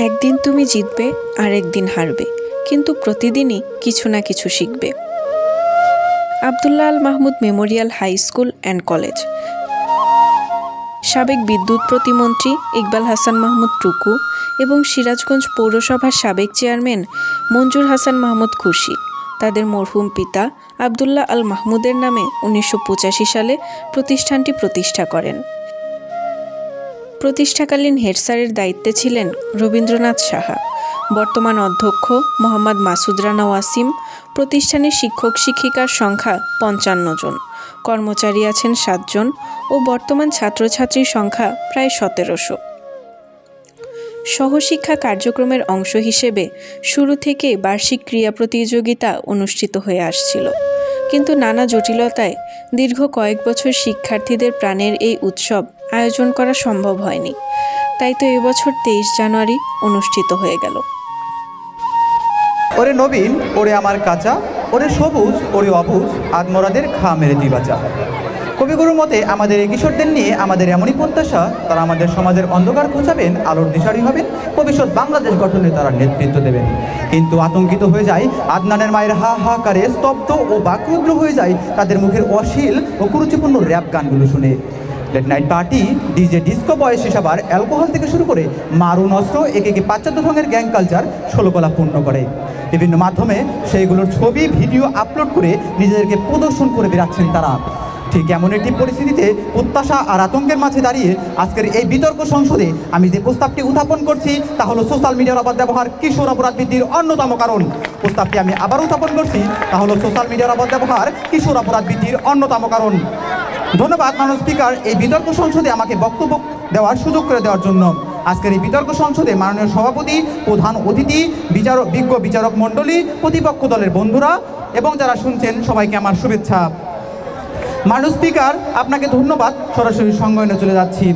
একদিন তুমি জিতবে আর একদিন হারবে, কিন্তু প্রতিদিনই কিছু না কিছু শিখবে। Abdullah Al Mahmud memorial high school and college. সাবেক বিদ্যুৎ প্রতিমন্ত্রী ইকবাল হাসান মাহমুদ টুকু এবং সিরাজগঞ্জ পৌরসভার সাবেক চেয়ারম্যান মঞ্জুর হাসান মাহমুদ খুরশি তাদের মরহুম পিতা আব্দুল্লাহ আল মাহমুদের নামে 1985 সালে প্রতিষ্ঠানটি প্রতিষ্ঠা করেন। প্রতিষ্ঠাকালীন হেড স্যারের দায়িত্বে ছিলেন রবীন্দ্রনাথ সাহা। বর্তমান অধ্যক্ষ মোহাম্মদ মাসুদ রানা ওয়াসিম। প্রতিষ্ঠানের শিক্ষক শিক্ষিকার সংখ্যা 55 জন, কর্মচারী আছেন 7 জন ও বর্তমান ছাত্রছাত্রীর সংখ্যা প্রায় 1700। সহশিক্ষা কার্যক্রমের অংশ হিসেবে শুরু থেকে বার্ষিক ক্রীড়া প্রতিযোগিতা অনুষ্ঠিত হয়ে আসছিল, কিন্তু নানা জটিলতায় দীর্ঘ কয়েক বছর শিক্ষার্থীদের প্রাণের এই উৎসব আয়োজন করা সম্ভব হয়নি। তাই তো এবছর 23 জানুয়ারি অনুষ্ঠিত হয়ে গেল। ওরে নবীন, ওরে আমার কাঁচা, ওরে সবুজ, ওরে অবুজ, আদমরাদের খা মেরে দি বাঁচা। কবিগুরুর মতে আমাদের এই কিশোরদের নিয়ে আমাদের এমনই প্রত্যাশা, তারা আমাদের সমাজের অন্ধকার ঘোচাবেন, আলোর দিশারি হবেন, ভবিষ্যৎ বাংলাদেশ গঠনে তারা নেতৃত্ব দেবেন। কিন্তু আতঙ্কিত হয়ে যায় আদনানের মায়ের হা হা কারে, স্তব্ধ ও বাকরুদ্র হয়ে যায় তাদের মুখের অশ্লীল ও কুরুচিপূর্ণ র্যাপ গানগুলো শুনে। Late night party, DJ, disco বয়স হিসাবার অ্যালকোহল থেকে শুরু করে মারুন অস্ত্র একে পাশ্চাত্য ঢঙের গ্যাং কালচার ষোলকলা পূর্ণ করে। বিভিন্ন মাধ্যমে সেইগুলোর ছবি ভিডিও আপলোড করে নিজেদেরকে প্রদর্শন করে বেড়াচ্ছেন তারা। ঠিক এমন একটি পরিস্থিতিতে প্রত্যাশা আর আতঙ্কের মাঝে দাঁড়িয়ে আজকের এই বিতর্ক সংসদে আমি যে প্রস্তাবটি উত্থাপন করছি তা হলো সোশ্যাল মিডিয়ার অপব্যবহার কিশোর অপরাধ বৃদ্ধির অন্যতম কারণ। প্রস্তাবটি আমি আবার উত্থাপন করছি, তা হলো সোশ্যাল মিডিয়ার অপব্যবহার কিশোর অপরাধ বৃদ্ধির অন্যতম কারণ। ধন্যবাদ মাননীয় স্পিকার এই বিতর্ক সংসদে আমাকে বক্তব্য দেওয়ার সুযোগ করে দেওয়ার জন্য। আজকের এই বিতর্ক সংসদে মাননীয় সভাপতি, প্রধান অতিথি, বিজ্ঞ বিচারক মণ্ডলী, প্রতিপক্ষ দলের বন্ধুরা এবং যারা শুনছেন সবাইকে আমার শুভেচ্ছা। মাননীয় স্পিকার, আপনাকে ধন্যবাদ। সরাসরি সংজ্ঞায়নে চলে যাচ্ছি।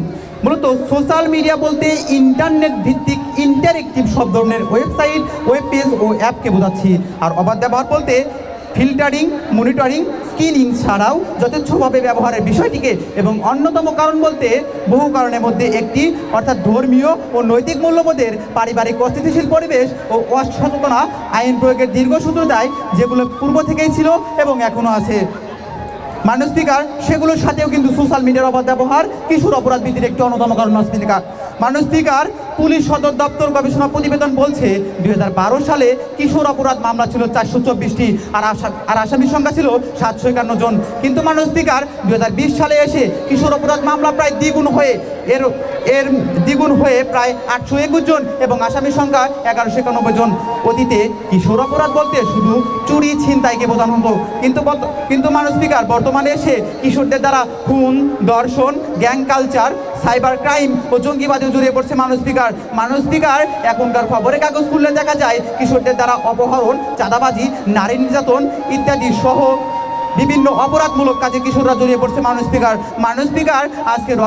মূলত সোশ্যাল মিডিয়া বলতে ইন্টারনেট ভিত্তিক ইন্টারেক্টিভ সব ধরনের ওয়েবসাইট, ওয়েব পেজ ও অ্যাপকে বোঝাচ্ছি। আর অপব্যবহার বলতে ফিল্টারিং, মনিটরিং, স্কিনিং ছাড়াও যথেচ্ছভাবে ব্যবহারের বিষয়টিকে, এবং অন্যতম কারণ বলতে বহু কারণের মধ্যে একটি, অর্থাৎ ধর্মীয় ও নৈতিক মূল্যবোধের, পারিবারিক অস্থিতিশীল পরিবেশ ও অসচেতনা, আইন প্রয়োগের দীর্ঘসূত্রতায় যেগুলো পূর্ব থেকেই ছিল এবং এখনও আছে। মাননীয় স্পিকার, সেগুলোর সাথেও কিন্তু সোশ্যাল মিডিয়ার অপব্যবহার কিশোর অপরাধ বৃদ্ধির একটি অন্যতম কারণ। মাননীয় স্পিকার, পুলিশ সদর দপ্তর গবেষণা প্রতিবেদন বলছে 2012 সালে কিশোর অপরাধ মামলা ছিল 424টি আর আসামির সংখ্যা ছিল 751 জন। কিন্তু মাননীয় স্পিকার, 2020 সালে এসে কিশোর অপরাধ মামলা প্রায় দ্বিগুণ হয়ে প্রায় 821 জন এবং আসামির সংখ্যা 1191 জন। অতীতে কিশোর অপরাধ বলতে শুধু চুরি ছিনতাইকে বোঝানো হতো, কিন্তু মাননীয় স্পিকার, বর্তমানে এসে কিশোরদের দ্বারা খুন, ধর্ষণ, গ্যাং কালচার, সাইবার ক্রাইম ও জঙ্গিবাদে জড়িয়ে পড়ছে। মাননীয় স্পিকার, এখনকার খবরের কাগজ খুললে দেখা যায় কিশোরদের দ্বারা অপহরণ, চাঁদাবাজি, নারী নির্যাতন ইত্যাদি সহ বিভিন্ন অপরাধমূলক কাজে কিশোররা জড়িয়ে পড়ছে। মাননীয় স্পিকার, আজকের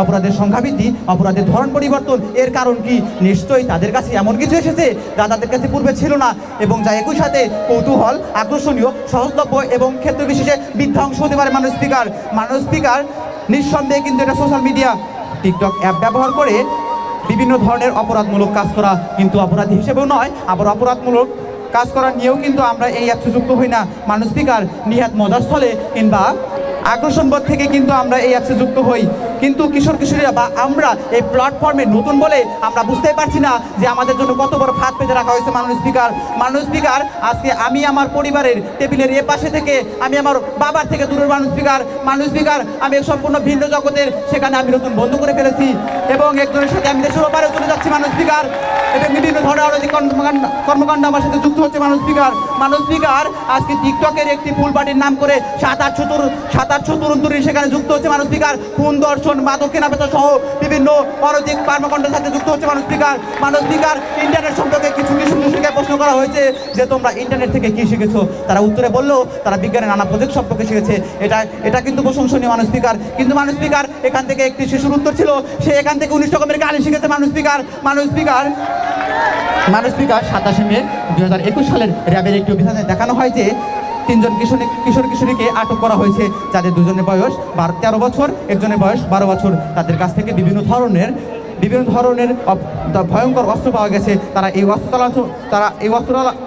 অপরাধের সংখ্যা বৃদ্ধি, অপরাধের ধরন পরিবর্তন, এর কারণ কি? নিশ্চয়ই তাদের কাছে এমন কিছু এসেছে যা তাদের কাছে পূর্বে ছিল না এবং যা একই সাথে কৌতূহল, আকর্ষণীয়, সহজলভ্য এবং ক্ষেত্র বিশেষে বিধ্বংস হতে পারে। মাননীয় স্পিকার, নিঃসন্দেহে কিন্তু এটা সোশ্যাল মিডিয়া, টিকটক অ্যাপ ব্যবহার করে বিভিন্ন ধরনের অপরাধমূলক কাজ করা, কিন্তু অপরাধী হিসেবেও নয়, আবার অপরাধমূলক কাজ করা নিয়েও কিন্তু আমরা এই অ্যাপসে যুক্ত হই না। মাননীয় স্পিকার, নিহাত মজার স্থলে কিংবা আকর্ষণবোধ থেকে কিন্তু আমরা এই অ্যাপসে যুক্ত হই, কিন্তু কিশোর কিশোরীরা বা আমরা এই প্ল্যাটফর্মে নতুন বলে আমরা বুঝতেই পারছি না যে আমাদের জন্য কত বড় ফাঁদ পেতে রাখা হয়েছে। মাননীয় স্পিকার, আজকে আমি আমার পরিবারের টেবিলের এ পাশে থেকে আমি আমার বাবার থেকে দূরের। মাননীয় স্পিকার, আমি সম্পূর্ণ ভিন্ন জগতের, সেখানে আমি নতুন বন্ধু করে ফেলেছি এবং একজনের সাথে আমি দেশের ওপারেও চলে যাচ্ছি। মাননীয় স্পিকার, এবং বিভিন্ন ধরনের অনৈতিক কর্মকাণ্ড আমার সাথে যুক্ত হচ্ছে। মাননীয় স্পিকার, আজকে টিকটকের একটি ফুল পার্টির নাম করে 7-800 তরুণ সেখানে যুক্ত হচ্ছে। মাননীয় স্পিকার, খুন, ধর্ষণ, মাদক কেনাবেচা সহ বিভিন্ন অনৈতিক কর্মকাণ্ডের সাথে যুক্ত হচ্ছে। মাননীয় স্পিকার, ইন্টারনেট সম্পর্কে কিছু শিশুকে প্রশ্ন করা হয়েছে যে তোমরা ইন্টারনেট থেকে কি শিখেছো? তারা উত্তরে বললো তারা বিজ্ঞানের নানা প্রজেক্ট সম্পর্কে শিখেছে। এটা কিন্তু প্রশংসনীয়। মাননীয় স্পিকার, কিন্তু মাননীয় স্পিকার, এখান থেকে একটি শিশুর উত্তর ছিল সে এখান থেকে 19 রকমের গালি শিখেছে। মাননীয় স্পিকার, 27 মে 2021 সালের র্যাবের একটি অভিযানে দেখানো হয় যে 3 জন কিশোর কিশোরীকে আটক করা হয়েছে, যাদের 2জনের বয়স 13 বছর, একজনের বয়স 12 বছর। তাদের কাছ থেকে বিভিন্ন ধরনের বিভিন্ন ধরনের ভয়ঙ্কর অস্ত্র পাওয়া গেছে। তারা এই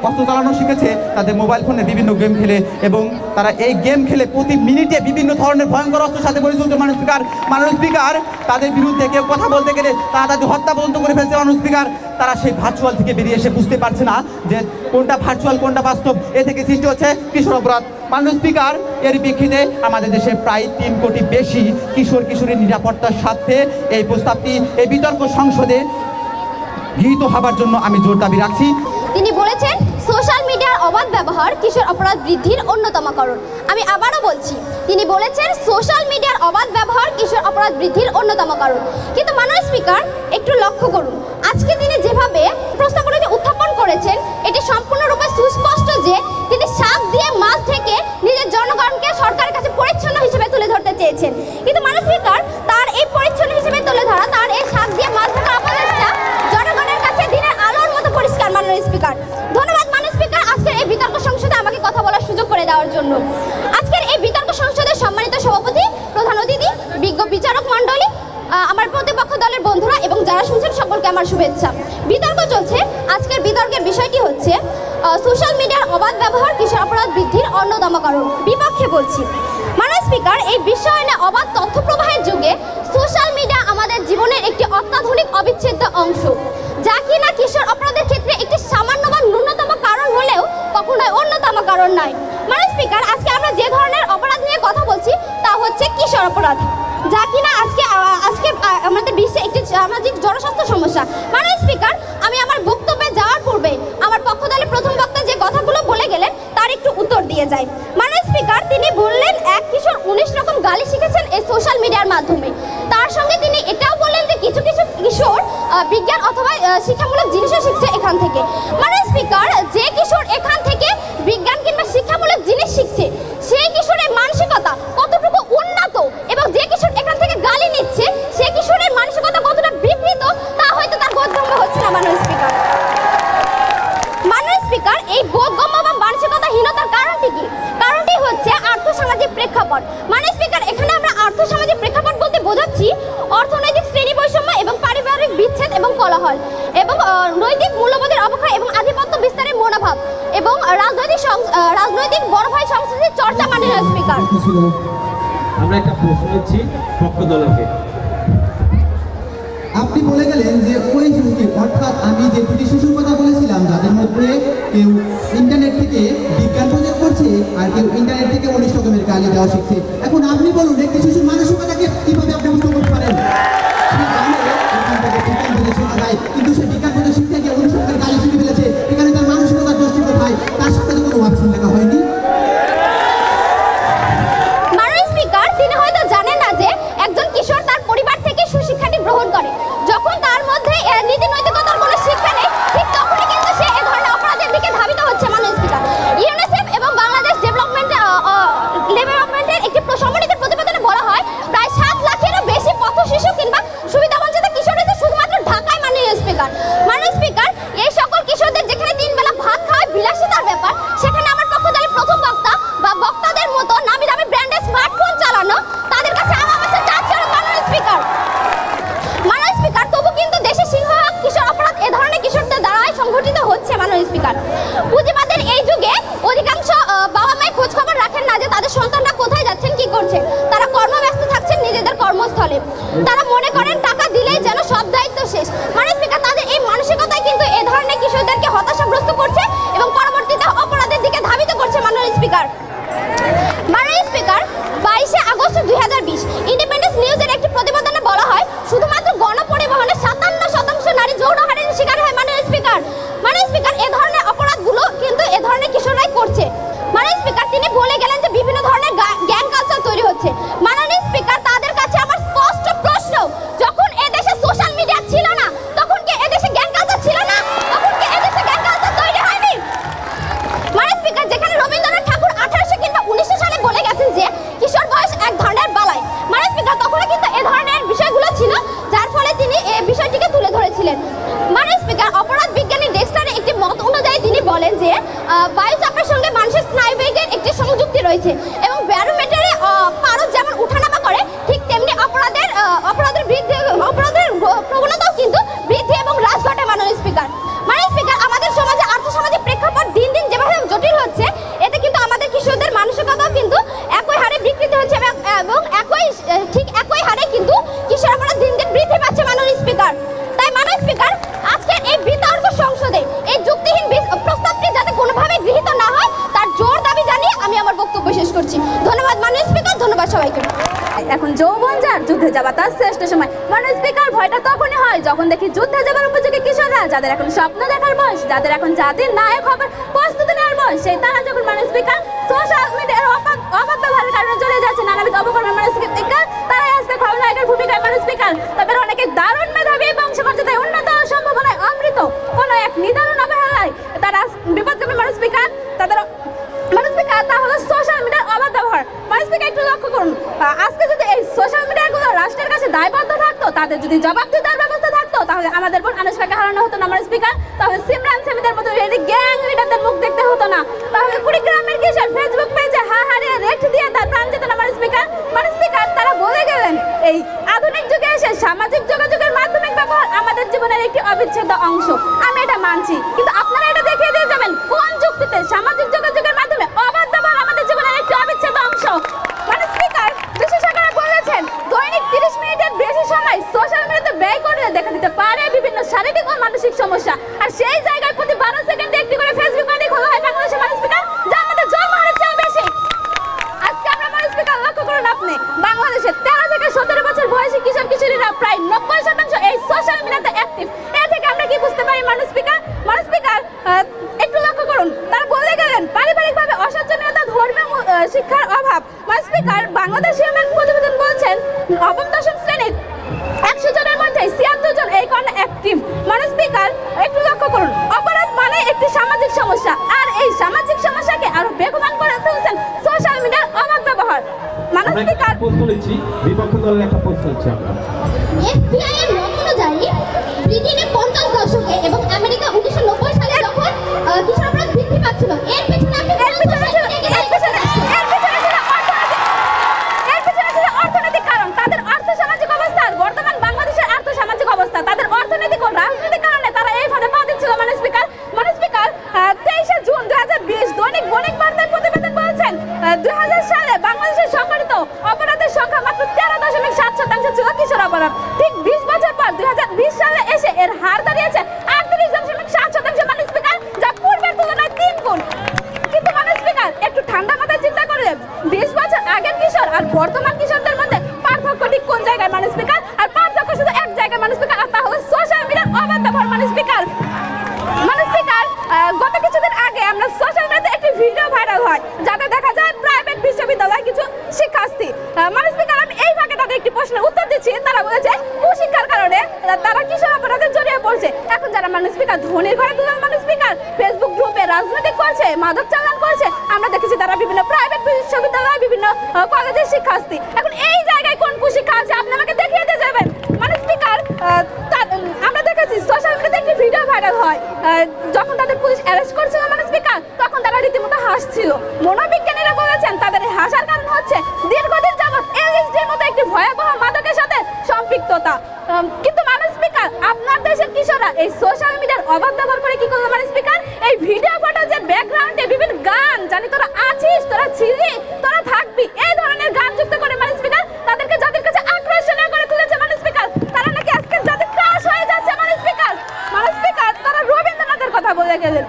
অস্ত্র চালানো শিখেছে তাদের মোবাইল ফোনে বিভিন্ন গেম খেলে, এবং তারা এই গেম খেলে প্রতি মিনিটে বিভিন্ন ধরনের ভয়ঙ্কর অস্ত্রের সাথে পরিচিত। মাননীয় স্পিকার তাদের বিরুদ্ধে কেউ কথা বলতে গেলে তারা তাদের হত্যা পর্যন্ত করে ফেলছে। মাননীয় স্পিকার তারা সেই ভার্চুয়াল থেকে বেরিয়ে এসে বুঝতে পারছে না যে কোনটা ভার্চুয়াল কোনটা বাস্তব। এ থেকে সৃষ্টি হচ্ছে কিশোর অপরাধ। মাননীয় স্পিকার, এর প্রেক্ষিতে আমাদের দেশে প্রায় 3 কোটি বেশি কিশোর কিশোরীর নিরাপত্তার স্বার্থে এই প্রস্তাবটি এই বিতর্ক সংসদে গৃহীত হবার জন্য আমি জোর দাবি রাখছি। তিনি বলেছেন সোশ্যাল মিডিয়ার অবাধ ব্যবহার কিশোর অপরাধ বৃদ্ধির অন্যতম কারণ। আমি আবারও বলছি, তিনি বলেছেন সোশ্যাল মিডিয়ার অবাধ ব্যবহার কিশোর অপরাধ বৃদ্ধির অন্যতম কারণ। কিন্তু মাননীয় স্পিকার, একটু লক্ষ্য করুন, আজকে তিনি যেভাবে প্রস্তাবনাটি উত্থাপন করেছেন এটি সম্পূর্ণরূপে সুস্পষ্ট যে তিনি শাক দিয়ে মাছ থেকে নিজের জনগণকে সরকারের কাছে পরিচ্ছন্ন হিসেবে তুলে ধরতে চেয়েছেন। কিন্তু মাননীয় স্পিকার, তার এই পরিচ্ছন্ন হিসেবে তুলে ধরা, তার এই শাক দিয়ে মাছ ধরার অপদেশটা জনগণের কাছে দিনের আলোর মতো পরিষ্কার। মাননীয় স্পিকার, ধন্যবাদ মাননীয় স্পিকার আজকের এই বিতর্ক সংসদে আমাকে কথা বলার সুযোগ করে দেওয়ার জন্য। আজকের এই বিতর্ক সংসদের সম্মানিত সভাপতি, প্রধান অতিথি, বিজ্ঞ বিচারক মণ্ডলী, আমার প্রতিপক্ষ দলের বন্ধুরা এবং যারা শুনছেন সকলকে আমার শুভেচ্ছা। বিতর্ক চলছে। আজকের বিতর্কের বিষয়টি হচ্ছে সোশ্যাল মিডিয়ার অবাধ ব্যবহার কিশোর অপরাধ বৃদ্ধির অন্যতম কারণ। বিপক্ষে বলছি, মাননীয় স্পিকার, এই বিশ্বায়নে অবাধ তথ্য প্রবাহের যুগে সোশ্যাল মিডিয়া আমাদের জীবনের একটি অত্যাধুনিক অবিচ্ছেদ্য অংশ, যা কিনা কিশোর অপরাধের ক্ষেত্রে একটি সামান্য বা ন্যূনতম কারণ হলেও কখনোই অন্যতম কারণ নয়। মাননীয় স্পিকার, আজকে আমরা যে ধরনের অপরাধ নিয়ে কথা বলছি তা হচ্ছে কিশোর অপরাধ, যা কিনা আজকে আমাদের বিশ্বে একটি সামাজিক জনস্বাস্থ্য সমস্যা। মাননীয় স্পিকার, আমি আমার বক্তব্যে যাওয়ার পূর্বে আমার পক্ষ দলের প্রথম বক্তা যে কথাগুলো বলে গেলেন তার একটু উত্তর দিয়ে যায়। মাননীয় স্পিকার, তিনি বললেন এক কিশোর 19 রকম গালি শিখেছেন এই সোশ্যাল মিডিয়ার মাধ্যমে। তার সঙ্গে তিনি এটাও বললেন যে কিছু কিছু কিশোর বিজ্ঞান অথবা শিক্ষামূলক জিনিসও শিখছে এখান থেকে। মাননীয় স্পিকার, যে কিশোর এখান থেকে বিজ্ঞান কিংবা শিক্ষামূলক জিনিস শিখছে সেই কিশোরের মানসিকতা কতটুকু উন্নত, এবং যে কিশোর এখান থেকে গালি নিচ্ছে সেই কিশোরের মানসিকতা কতটা বিকৃত তা হয়তো তার বোধগম্য হচ্ছে না। মাননীয় স্পিকার, এই বোধগম্য বা মানসিকতাহীনতার কারণটি কি? কারণটি হচ্ছে আর্থসামাজিক প্রেক্ষাপট। মাননীয় স্পিকার, এখানে আমরা আর্থসামাজিক প্রেক্ষাপট বলতে বোঝাচ্ছি অর্থনৈতিক শ্রেণী বৈষম্য এবং পারিবারিক বিচ্ছেদ এবং কোলাহল, এবং নৈতিক মূল্যবোধের অবক্ষয় এবং আধিপত্য বিস্তারের মনোভাব, এবং রাজনৈতিক বড় ভাই সংস্কৃতির চর্চা। মাননীয় স্পিকার, আমরা একটা প্রশ্ন করছি পক্ষ দলকে। আপনি বলে গেলেন যে ওই শিশুটি, অর্থাৎ আমি যে দুটি শিশুর কথা বলেছিলাম যাদের মধ্যে কেউ ইন্টারনেট থেকে বিজ্ঞান প্রয়োগ করছে আর কেউ ইন্টারনেট থেকে 19 রকমের গালি দেওয়া শিখছে। এখন আপনি বলুন একটি শিশুর মানসিকতাকে কিভাবে আপনি উন্নত করতে পারেন? কিন্তু সে বিজ্ঞান প্রয়োগ শিখতে গিয়ে 19 রকমের গালি শিখে ফেলেছে, এখানে তার মানসিকতার দোষটি কোথায়? তার সাথে তো কোনো অপশন লেখা হয়নি। মাননীয় স্পিকার, তিনি হয়তো জানেন না যে একজন কিশোর তার পরিবার থেকে সুশিক্ষাটি গ্রহণ করে। যখন তার মধ্যে নীতি নৈতিকতার কোনো শিক্ষা নেই, ঠিক তখনই কিন্তু সে এ ধরনের অপরাধের দিকে ধাবিত হচ্ছে। মাননীয় স্পিকার, ইউনিসেফ এবং বাংলাদেশ ডেভেলপমেন্টের একটি সমন্বিত প্রতিবেদনে বলা হয় প্রায় 7 লাখেরও বেশি পথ শিশু কিংবা সুবিধাবঞ্চিত কিশোর রয়েছে শুধুমাত্র ঢাকায়। মাননীয় স্পিকার, এই সকল কিশোরদের যেখানে 3 বেলা ভাত খাওয়ায় বিলাসিতার ব্যাপার, সেখানে আমার পক্ষ দলের প্রথম বক্তা বা বক্তাদের মতো নামি দামি ব্র্যান্ডের স্মার্টফোন চালানো তাদের কাছে আমার কাছে যাচ্ছে না। মাননীয় স্পিকার, তবু কিন্তু দেশে সিংহভাগ কিশোর অপরাধ এ ধরনের কিশোরদের দ্বারাই সংঘটিত হচ্ছে। মাননীয় স্পিকার, পুঁজিবাদের এই যুগে অধিকাংশ বাবা মায়ের খোঁজ খবর রাখেন না যে তাদের সন্তানরা কোথায় যাচ্ছেন, কি করছে। তারা কর্মব্যস্ত থাকছেন নিজেদের কর্মস্থলে। তারা মনে করেন টাকা দিলেই যেন সব দায়িত্ব শেষ। মাননীয় স্পিকার, তাদের এই মানসিকতাই কিন্তু এ ধরনের কিশোরদেরকে হতাশাগ্রস্ত করছে এবং পরবর্তীতে অপরাধের দিকে ধাবিত করছে। মাননীয় স্পিকার, 22 আগস্ট 2020 ইন্ডিপেন্ডেন্স নিউজের একটি প্রতিবেদনে বলা হয় শুধুমাত্র গণপরিবহনে 57% নারী যৌন হয়রানির শিকার হয়। মাননীয় স্পিকার, এ ধরনের অপরাধগুলো কিন্তু এ ধরনের কিশোররাই করছে। মাননীয় স্পিকার, তিনি বলে গেলেন যে বিভিন্ন ধরনের গ্যাং কালচার তৈরি হচ্ছে। মাননীয় স্পিকার, তাদের কাছে আমার স্পষ্ট প্রশ্ন, যখন এদেশে সোশ্যাল মিডিয়া ছিল না তখন কি এদেশে গ্যাং কালচার ছিল না? তখন কি এদেশে গ্যাং কালচার তৈরি হয়নি? মাননীয় স্পিকার, যেখানে রবীন্দ্রনাথ ঠাকুর 1800 কিংবা 1900 সালে বলে গেছেন যে কিশোর বয়স এক ধরনের বালাই, মাননীয় স্পিকার, তখনও কিন্তু এ ধরনের বিষয়গুলো ছিল যার ফলে তিনি এই বিষয়টিকে তুলে ধরেছিলেন। মাননীয় স্পিকার, অপরাধ বিজ্ঞানী ডেক্সটারের একটি মত অনুযায়ী তিনি বলেন যে বায়ুচাপের সঙ্গে মানুষের স্নায়ুবেগের একটি সংযুক্তি রয়েছে এবং ব্যারোমিটারে পারদ যেমন উঠানামা করে ঠিক তেমনি অপরাধের প্রবণতাও ধন্যবাদ সবাইকে। এখন যৌবন যার যুদ্ধে যাবা তার শ্রেষ্ঠ সময়। মাননীয় স্পিকার, ভয়টা তখনই হয় যখন দেখি যুদ্ধে যাবার উপযোগী কিশোররা, যাদের এখন স্বপ্ন দেখার বয়স, যাদের এখন জাতির নায়ক হবার প্রস্তুতি নেওয়ার বয়স, সেই তারা যখন মাননীয় স্পিকার সোশ্যাল মিডিয়ার অবাধ ব্যবহারের কারণে চলে যাচ্ছে নানাবিধ অপকর্মে মাননীয় স্পিকার, তারাই আজকে খলনায়কের ভূমিকায় মাননীয় স্পিকার। তাদের অনেকে দারুণ মেধাবী, বংশমর্যাদায় উন্নত, সম্ভাবনায় অমৃত, কোনো এক নিদারুণ অবহেলায় তারা বিপদগামী মাননীয় স্পিকার। তাদের মাননীয় স্পিকার, তা হলো সোশ্যাল মিডিয়ার অবাধ ব্যবহার। মাননীয় স্পিকার, একটু লক্ষ্য করুন, আজকে যদি এই সোশ্যাল মিডিয়াগুলো রাষ্ট্রের কাছে দায়বদ্ধ থাকতো, তাদের যদি জবাবদিহিতার ব্যবস্থা থাকতো, তাহলে আমাদের বোন আনুশকাকে হারানো হতো না মাননীয় স্পিকার, তাহলে সিমরান সেমিদের মতো গ্যাং লিডারদের মুখ দেখতে হতো না, তাহলে কুড়িগ্রামের কিশোর ফেসবুক পেজে হারিয়ে রেট দিয়ে তার প্রাণ যেত না মাননীয় স্পিকার। মাননীয় স্পিকার, তারা বলে গেলেন এই আধুনিক যুগে এসে সামাজিক যোগাযোগের মাধ্যমিক ব্যবহার আমাদের জীবনের একটি অবিচ্ছেদ্য অংশ। আমি এটা মানছি, কিন্তু আপনারা এটা দেখিয়ে দিয়ে যাবেন কোন যুক্তিতে সামাজিক যোগাযোগের মাধ্যমে অবাধ ব্যবহার আমাদের জীবনের একটি অবিচ্ছেদ্য অংশ। মাননীয় স্পিকার, বিশেষজ্ঞরা বলেছেন দৈনিক 30 মিনিটের বেশি সময় সোশ্যাল মিডিয়াতে ব্যয় করলে দেখা দিতে পারে বিভিন্ন শারীরিক ও মানসিক সমস্যা, আর সেই জায়গায় প্রতি 12 সেকেন্ডে একটি করে ফেসবুক আইডি খোলা হয় বাংলাদেশের মাননীয় স্পিকার, যা আমাদের জন্মহারের চেয়েও বেশি। আজকে আমরা মাননীয় স্পিকার লক্ষ্য করুন, আপনি বাংলাদেশের 13 থেকে 17 বছর বয়সী কিশোর কিশোরীরা প্রায় 90% এই সোশ্যাল মিডিয়াতে অ্যাক্টিভ। এ থেকে আমরা কি বুঝতে পারি মাননীয় স্পিকার? মাননীয় স্পিকার, একটু লক্ষ্য করুন, তারা বলে গেলেন পারিবারিকভাবে অসচেতনতা, ধর্মীয় শিক্ষার অভাব। মাননীয় স্পিকার, বাংলাদেশ হিউম্যান প্রতিবেদন বলছেন নবম দশম শ্রেণীর 100 জনের মধ্যে 76 জন এই কারণে অ্যাক্টিভ। মাননীয় স্পিকার, একটু লক্ষ্য করুন, অপরাধ মানে একটি সামাজিক সমস্যা, আর এই সামাজিক সমস্যাকে আরো বেগবান করে তুলছেন সোশ্যাল মিডিয়ার অবাধ ব্যবহার। মাননীয় স্পিকার, প্রশ্ন নিচ্ছি, বিপক্ষ দলের একটা প্রশ্ন নিচ্ছি আমরা। FBI এর মত অনুযায়ী ব্রিটেনে 50 দশকে এবং আমেরিকা 1990 সালে যখন কিশোর অপরাধ বৃদ্ধি পাচ্ছিল, এর পেছনে আপনি অর্থনৈতিক কারণ, তাদের আর্থসামাজিক অবস্থা, বর্তমান বাংলাদেশের আর্থসামাজিক অবস্থা, তাদের অর্থনৈতিক ও রাজনৈতিক কারণে তারা এইভাবে পা দিচ্ছিল মাননীয় স্পিকার। মাননীয় স্পিকার, 23 জুন 2020 দৈনিক বণিক বার্তার প্রতিবেদন বলছেন 2000 সালে বাংলাদেশের সংঘটিত অপরাধের সংখ্যা মাত্র 13.7% ছিল কিশোর অপরাধ। ঠিক 20 বছর পর 2020 সালে এসে এর হার দাঁড়িয়েছে 38.7% মাননীয় স্পিকার, যা পূর্বের তুলনায় 3 গুণ। কিন্তু মাননীয় স্পিকার, একটু ঠান্ডা মাথায় চিন্তা করলে 20 বছর আগের কিশোর আর বর্তমান কিশোরদের মধ্যে পার্থক্য ঠিক কোন জায়গায় মাননীয় স্পিকার? আর পার্থক্য শুধু এক জায়গায় মাননীয় স্পিকার, আর তা হলো সোশ্যাল মিডিয়ার অবাধ ব্যবহার মাননীয় স্পিকার। মাননীয় স্পিকার, গত কিছুদিন আগে আমরা সোশ্যাল মিডিয়াতে একটি ভিডিও ভাইরাল হয়, যাতে দেখা যায় প্রাইভেট বিশ্ববিদ্যালয় কিছু শিক্ষার্থী। মাননীয় স্পিকার, আমি এই ভাগে তাদের একটি প্রশ্নের উত্তর দিচ্ছি। তারা বলেছে কুশিক্ষার কারণে তারা কিশোর অপরাধে জড়িয়ে পড়ছে। এখন যারা মাননীয় স্পিকার ধনির ঘরে তুলে মাননীয় স্পিকার ফেসবুক গ্রুপে রাজনৈতিক করছে, মাদক চালান করছে, আমরা দেখেছি তারা বিভিন্ন প্রাইভেট বিশ্ববিদ্যালয়, বিভিন্ন কলেজের শিক্ষার্থী। এখন এই জায়গায় কোন কুশিক্ষা আছে আপনি আমাকে দেখিয়ে দিয়ে যাবেন মাননীয় স্পিকার। আমরা দেখেছি সোশ্যাল মিডিয়াতে একটি ভিডিও ভাইরাল হয়, যখন তাদের পুলিশ অ্যারেস্ট করছিল মাননীয় স্পিকার, তখন তারা রীতিমতো হাসছিল। মনোবিজ্ঞানীরা বলেছেন তাদের হাসার কারণ হচ্ছে দীর্ঘদিন যাবৎ এলএসডির মতো একটি ভয়াবহ মাদকের সাথে সম্পৃক্ততা। কিন্তু মাননীয় স্পিকার, আপনার দেশের কিশোররা এই সোশ্যাল মিডিয়ার অবাধ ব্যবহার করে কি করবে মাননীয় স্পিকার? এই ভিডিও ফুটেজের ব্যাকগ্রাউন্ডে বিভিন্ন গান, জানি তোরা আছিস, তোরা ছিলি, তোরা থাকবি, এই ধরনের গান যুক্ত করে মাননীয় স্পিকার তাদেরকে জাতির কাছে আকর্ষণীয় করে তুলেছে মাননীয় স্পিকার। তারা নাকি আজকের জাতির ক্রাশ হয়ে যাচ্ছে মাননীয় স্পিকার। মাননীয় স্পিকার, তারা রবীন্দ্রনাথের কথা বলে গেলেন,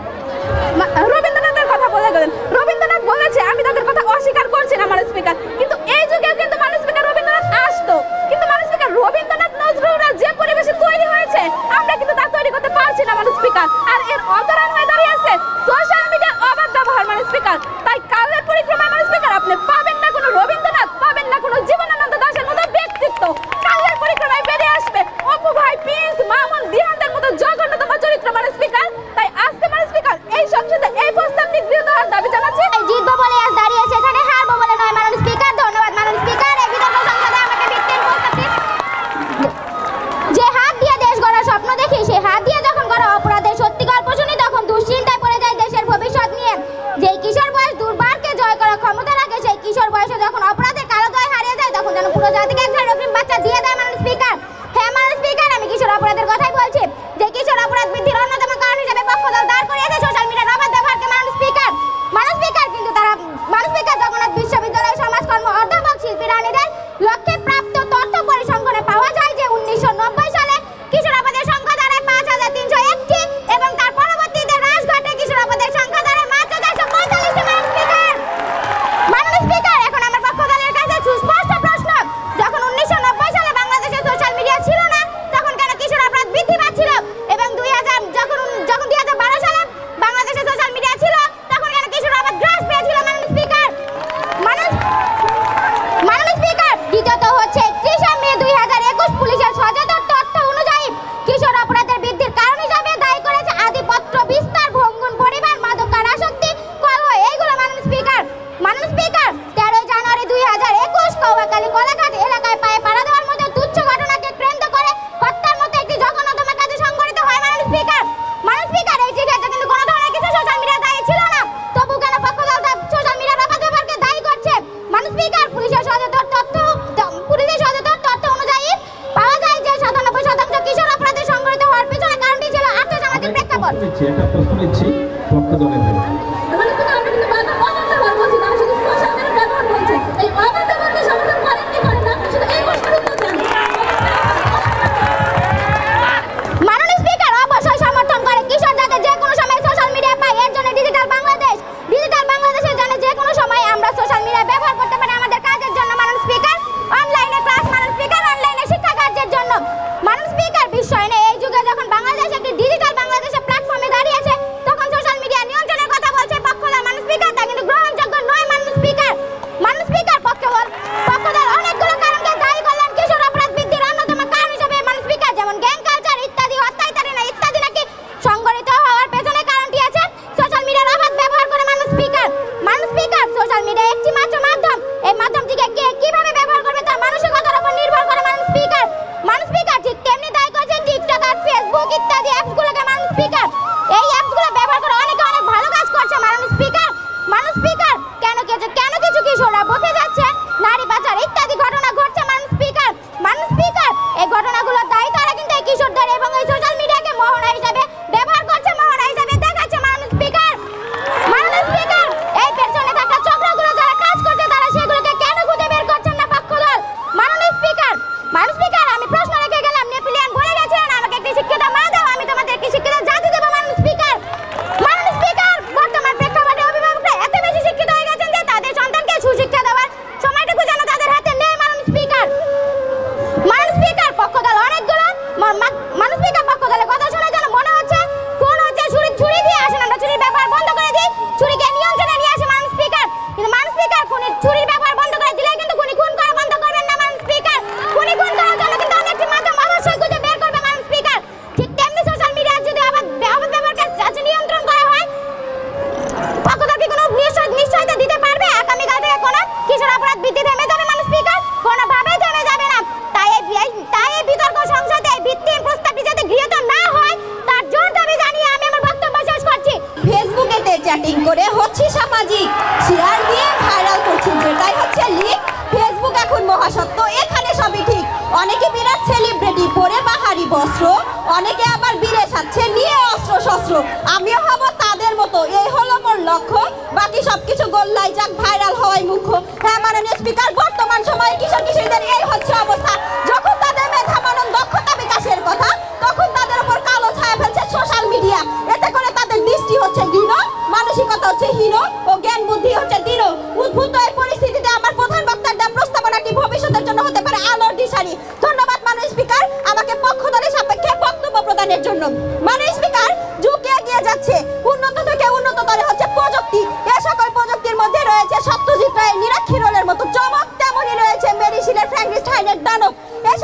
রবীন্দ্রনাথ বলেছে, আমি তাদের কথা অস্বীকার করছি না মাননীয় স্পিকার, কিন্তু এই যুগেও কিন্তু মাননীয় স্পিকার রবীন্দ্রনাথ আসতো। কিন্তু মাননীয় স্পিকার, রবীন্দ্রনাথ নজরুলরা যে পরিবেশে তৈরি হয়েছে আমরা কিন্তু তা তৈরি করতে পারছি না মাননীয় স্পিকার, আর এর অন্তরাল হয়ে দাঁড়িয়েছে সোশ্যাল মিডিয়ার অবাধ ব্যবহার মাননীয় স্পিকার। তাই কালের পরিক্রমায় মাননীয় স্পিকার আপনি পাবেন না কোনো রবীন্দ্রনাথ, পাবেন না কোনো জীবনানন্দ দাশের মতো ব্যক্তিত্ব। কালের পরিক্রমায় বেরিয়ে আসবে অপু ভাই, প্রিন্স, মামুন, দিহান্তের মতো জঘন্যতম চরিত্র মাননীয় স্পিকার। তাই আজকে মাননীয় স্পিকার এই সংসদে এই প্রস্তাবটি গৃহীত হওয়ার দাবি জানাচ্ছি। জিতবো বলে আজ দাঁড়িয়েছে, এখানে হারবো বলে নয় মাননীয় স্পিকার। ধন্যবাদ মাননীয় স্পিকার। এই বিতর্ক সংসদে আমাকে ভিত্তির প্রস্তাবটি, যে হাত দিয়ে দেশ গড়ার স্বপ্ন দেখি, সেই হাত দিয়ে যখন গড়া অপরাধের সত্যি গল্প শুনি, তখন দুশ্চিন্তায় পড়ে যায় দেশের ভবিষ্যৎ নিয়ে। যেই কিশোর বয়স দুর্বারকে জয় করার ক্ষমতা রাখে, সেই কিশোর বয়সে যখন অপরাধের কালো জয় হারিয়ে যায়, তখন যেন পুরো জাতিকে একজন অগ্রিম বাচ্চা দিয়ে দেয় মাননীয় স্পিকার। হ্যাঁ মাননীয় স্পিকার, আমি কিশোর অপরাধের কথাই বলছি। যে কিশোর অপরাধ বৃদ্ধির অন্যতম কারণ হিসেবে পক্ষ দল দাঁড় করিয়েছে সোশ্যাল মিডিয়ার অবাধ ব্যবহারকে মাননীয় স্পিকার। মাননীয় স্পিকার, কিন্তু তারা মাননীয় স্পিকার জগন্নাথ বিশ্ববিদ্যালয়ের সমাজকর্ম অধ্যাপক শিল্পী রানীদের লক্ষ্যে প্রাপ্ত তথ্য পরিসংখ্যানে পাওয়া যায় যে 1990 সালে কিশোর অপরাধের সংখ্যা দাঁড়ায় 5301টি এবং তার পরবর্তীতে হ্রাস ঘটে কিশোর অপরাধের সংখ্যা দাঁড়ায় মাত্র 445টি মাননীয় স্পিকার। এখন আমার পক্ষ দলের কাছে বল। একটা প্রশ্ন নিচ্ছি পক্ষ দলের হয়ে। মাননীয় স্পিকার অবশ্যই সমর্থন করে কিশোর যাতে যে কোনো সময় সোশ্যাল মিডিয়া পায়, এর জন্য ডিজিটাল বাংলাদেশের জন্য যে কোনো সময় আমরা সোশ্যাল মিডিয়া ব্যবহার করতে পারি আমাদের কাজের জন্য। মাননীয় স্পিকার অনলাইনে ক্লাস, মাননীয় স্পিকার অনলাইনে শিক্ষা কার্যের জন্য। মাননীয় স্পিকার বিশ্বায়নে এই যুগে যখন বাংলাদেশ একটি ডিজিটাল বাংলাদেশের প্ল্যাটফর্মে দাঁড়িয়েছে, তখন সোশ্যাল মিডিয়া নিয়ন্ত্রণের কথা বলছে পক্ষদল। মাননীয় স্পিকার তা কিন্তু গ্রহণযোগ্য নয়। মাননীয় স্পিকার পক্ষদল অনেকগুলো কারণকে দায়ী করলেন কিশোর অপরাধ বৃদ্ধির অন্যতম কারণ হিসেবে। মাননীয় স্পিকার যেমন গ্যাং কালচার ইত্যাদি, অত্যাচার ইত্যাদি নাকি সংগঠিত হওয়ার পেছনে কারণটি আছে সোশ্যাল মিডিয়ার অবাধ ব্যবহার করে। মাননীয় স্পিকার সোশ্যাল মিডিয়া একটি মাত্র মাধ্যম, এই মাধ্যমটিকে কে কিভাবে ব্যবহার করবে তার মানসিকতার উপর নির্ভর করে। মাননীয় স্পিকার ঠিক তেমনি দায়ী করেছেন টিকটক আর ফেসবুক ইত্যাদি অ্যাপসগুলোকে। মাননীয় স্পিকার এই অ্যাপসগুলো ব্যবহার করে অনেকে অনেক ভালো কাজ করছে। মাননীয় স্পিকার কেন কিছু কিশোররা বসে যাচ্ছে, নারী পাচার ইত্যাদি ঘটনা ঘটছে। মাননীয় স্পিকার এই ঘটনাগুলোর দায়ী তারা কিন্তু এই কিশোরদের এবং এই সোশ্যাল মিডিয়াকে মোহনা হিসাবে ব্যবহার করছে, মোহনা হিসাবে দেখাচ্ছে। মাননীয় স্পিকার এই পেছনে থাকা চক্রগুলো যারা কাজ করছে তারা সেগুলোকে কেন খুঁজে বের করছেন না পক্ষদল? মাননীয় স্পিকার আমি প্রশ্ন রেখে গেলাম, নেপোলিয়ন বলে গেছিলেন আমাকে একটি শিক্ষিত মা দাও, আমি তোমাদের একটি শিক্ষিত জাতি দেবো। মাননীয় স্পিকার বর্তমান প্রেক্ষাপটে অভিভাবকরা এত বেশি শিক্ষিত হয়ে গেছেন যে তাদের সন্তানকে সুশিক্ষা দেওয়ার সময়টুকু যেন তাদের হাতে নেই। মাননীয় স্পিকার পক্ষদল অনেকগুলো মাননীয় স্পিকার পক্ষদলের কথা শুনে যেন মনে হচ্ছে কোন হচ্ছে ছুরি দিয়ে আসেন, আমরা ছুরির ব্যবহার বন্ধ করে দিই, ছুরিকে নিয়ন্ত্রণে নিয়ে আসে। মাননীয় স্পিকার ছুরির ব্যবহার বন্ধ করে দিলে কিন্তু খুনি খুন করা বন্ধ করবেন না। মাননীয় স্পিকার খুনি খুন করার জন্য কিন্তু অনেকটি মাধ্যম অবশ্যই খুঁজে বের করবে। মাননীয় স্পিকার ঠিক তেমনি সোশ্যাল মিডিয়ার যদি অবাধ ব্যবহারকে নিয়ন্ত্রণ করা হয়, পক্ষদল কি কোনো নিশ্চয়তা দিতে পারবে আগামীকাল থেকে কোনো কিশোর অপরাধ বৃদ্ধি থেমে যাবে? মাননীয় স্পিকার কোনোভাবেই থেমে যাবে না। তাই এই বিতর্ক সংসদে ভিত্তিহীন প্রস্তাবটি যাতে গৃহীত না হয় তার জোর দাবি জানিয়ে আমি আমার বক্তব্য শেষ করছি। ফেসবুকেতে চ্যাটিং করে হচ্ছে সামাজিক, শেয়ার দিয়ে ভাইরাল করছি, যেটাই হচ্ছে লিক। ফেসবুক এখন মহাসত্য, এখানে সবই ঠিক। অনেকে বিরাট সেলিব্রিটি পরে বাহারি বস্ত্র, অনেকে আবার বিরে সাচ্ছে নিয়ে অস্ত্র শস্ত্র। আমিও হব তাদের মতো, এই হলো মোর লক্ষ্য। বাকি সবকিছু গোল্লাই যাক, ভাইরাল হওয়াই মুখ্য। হ্যাঁ মাননীয় স্পিকার, বর্তমান সময়ে কিশোর কিশোরীদের এই হচ্ছে অবস্থা। যখন তাদের মেধা মানন দক্ষতা বিকাশের কথা, তখন তাদের উপর কালো ছায়া ফেলছে সোশ্যাল মিডিয়া। এতে করে তাদের দৃষ্টি হচ্ছে হীন, মানসিকতা হচ্ছে হীন ও জ্ঞান বুদ্ধি হচ্ছে দীন। উদ্ভূত এই পরিস্থিতিতে আমার প্রধান বক্তার দেওয়া প্রস্তাবনাটি ভবিষ্যতের জন্য হতে পারে আলোর দিশারি। ধন্যবাদ মাননীয় স্পিকার আমাকে পক্ষদলের সাপেক্ষে বক্তব্য প্রদানের জন্য। মাননীয় স্পিকার, যুগ এগিয়ে যাচ্ছে, উন্নত থেকে উন্নততর হচ্ছে প্রযুক্তি। এ সকল প্রযুক্তির মধ্যে রয়েছে সত্যজিৎ রায়ের নিরাক্ষী রোলের মতো চমক, তেমনই রয়েছে মেরি শিলের ফ্র্যাঙ্কেনস্টাইনের দানব। এই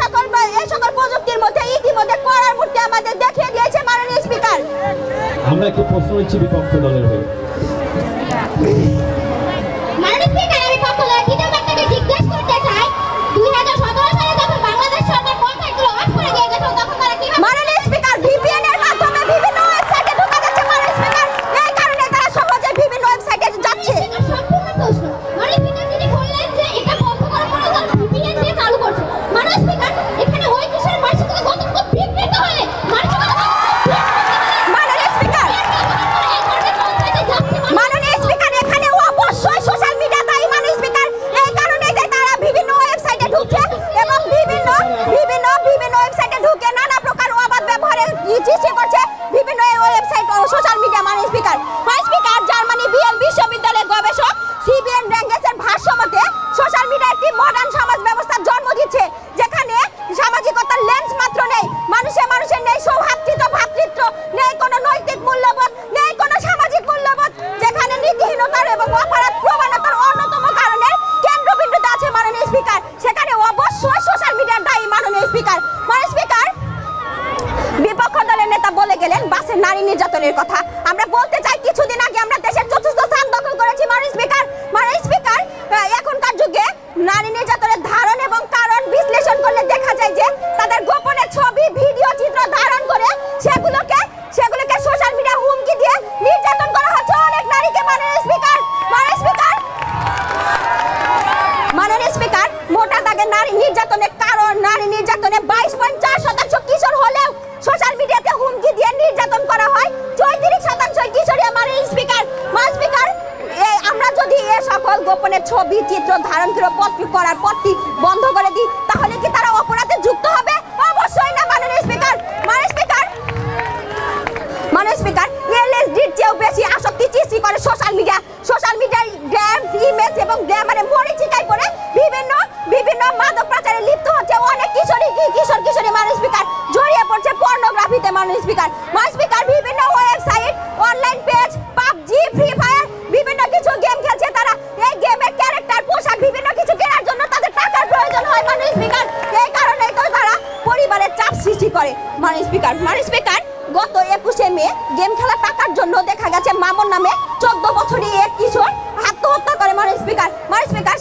সকল প্রযুক্তির মধ্যে ইতিমধ্যে করার মূর্তি আমাদের দেখিয়ে দিয়েছে মাননীয় স্পিকার। আমরা একটি প্রশ্ন নিচ্ছি বিপক্ষ দলের হয়ে। মাননীয় স্পিকার আমি পক্ষদলের দ্বিতীয় বক্তাকে জিজ্ঞেস করতে চাই, 2017 সালে যখন বাংলাদেশ সরকার ওয়েবসাইটগুলো অফ করে দিয়ে গেছে তখন তারা কিভাবে? মাননীয় স্পিকার, ভিপিএন এর মাধ্যমে বিভিন্ন ওয়েবসাইটে ঢোকা যাচ্ছে। মাননীয় স্পিকার, এই কারণে তারা সহজে বিভিন্ন ওয়েবসাইটে যাচ্ছে। সম্পূর্ণ প্রশ্ন। মাননীয় স্পিকার তিনি বললেন যে এটা বন্ধ করার পরে তারা ভিপিএন দিয়ে চালু করছে। মাননীয় স্পিকার এখানে ওই কিশোর মানসিকতা কতটুকু বিকৃত হলে মাননীয় স্পিকার এখানে অবশ্যই সোশ্যাল মিডিয়া দায়ী। মাননীয় স্পিকার এই কারণেই তারা বিভিন্ন ওয়েবসাইটে ঢুকছে এবং বিভিন্ন ওয়েবসাইটে ঢুকে নানা প্রকার অবাধ ব্যবহারের সৃষ্টি করছে বিভিন্ন ওয়েবসাইট ও সোশ্যাল মিডিয়া। মাননীয় স্পিকার জার্মানি বিএল বিশ্ববিদ্যালয়ের গবেষক সিবিএন র্যাঙ্গেসের ভাষ্য মতে সোশ্যাল মিডিয়া একটি মডার্ন সমাজ ব্যবস্থার জন্ম দিচ্ছে, যেখানে সামাজিকতার লেন্স মাত্র নেই, মানুষের নেই ভ্রাতৃত্ব, নেই কোনো নৈতিক মূল্যবোধ, নেই কোনো সামাজিক মূল্যবোধ, যেখানে নীতিহীনতার এবং অপরাধ প্রবণতার অন্যতম কারণের কেন্দ্রবিন্দুতে আছে। মাননীয় স্পিকার সেখানে অবশ্যই সোশ্যাল মিডিয়ার দায়ী। মাননীয় স্পিকার বিপক্ষ দলের নেতা বলে গেলেন বাসের নারী নির্যাতনের কথা। আমরা বলতে চাই কিছুদিন আগে আমরা দেশের চতুর্থ স্থান দখল করেছি। মাননীয় স্পিকার এখনকার যুগে নারী নির্যাতনের ধারণ এবং কারণ বিশ্লেষণ করলে দেখা যায় যে তাদের গোপনে ছবি ভিডিও চিত্র ধারণ করে সেগুলোকে সোশ্যাল মিডিয়া হুমকি দিয়ে নির্যাতন করা হচ্ছে অনেক নারীকে। মাননীয় স্পিকার মোটা দাগে নারী নির্যাতনের কারণ, নারী নির্যাতনে 22.4% কিশোর হলেও সোশ্যাল মিডিয়াতে হুমকি দিয়ে নির্যাতন করা হয় ছবি চিত্র ধারণ করার পথটি বন্ধ করে দিই, তাহলে কি তারা অপরাধে যুক্ত হবে? অবশ্যই না মাননীয় স্পিকার। মাননীয় স্পিকার, এলএসডির চেয়েও বেশি আসক্তি সৃষ্টি করে সোশ্যাল মিডিয়ায় গ্রাম ইমেজ এবং গ্রামারে মরিচিকায় করে বিভিন্ন মাদক পাচারে লিপ্ত হচ্ছে অনেক কিশোরী মাননীয় স্পিকার, জড়িয়ে পড়ছে পর্নোগ্রাফিতে মাননীয় স্পিকার। বিভিন্ন website, online page, PUBG, free fire বিভিন্ন কিছু গেম খেলছে তারা। এই গেমের ক্যারেক্টার, পোশাক বিভিন্ন কিছু কেনার জন্য তাদের টাকার প্রয়োজন হয় মাননীয় স্পিকার। এই কারণেই তো তারা পরিবারের চাপ সৃষ্টি করে মাননীয় স্পিকার। গত 21শে মে গেম খেলা টাকার জন্য দেখা গেছে মামুন নামে 14 বছরই এক কিশোর আত্মহত্যা করে মাননীয় স্পিকার।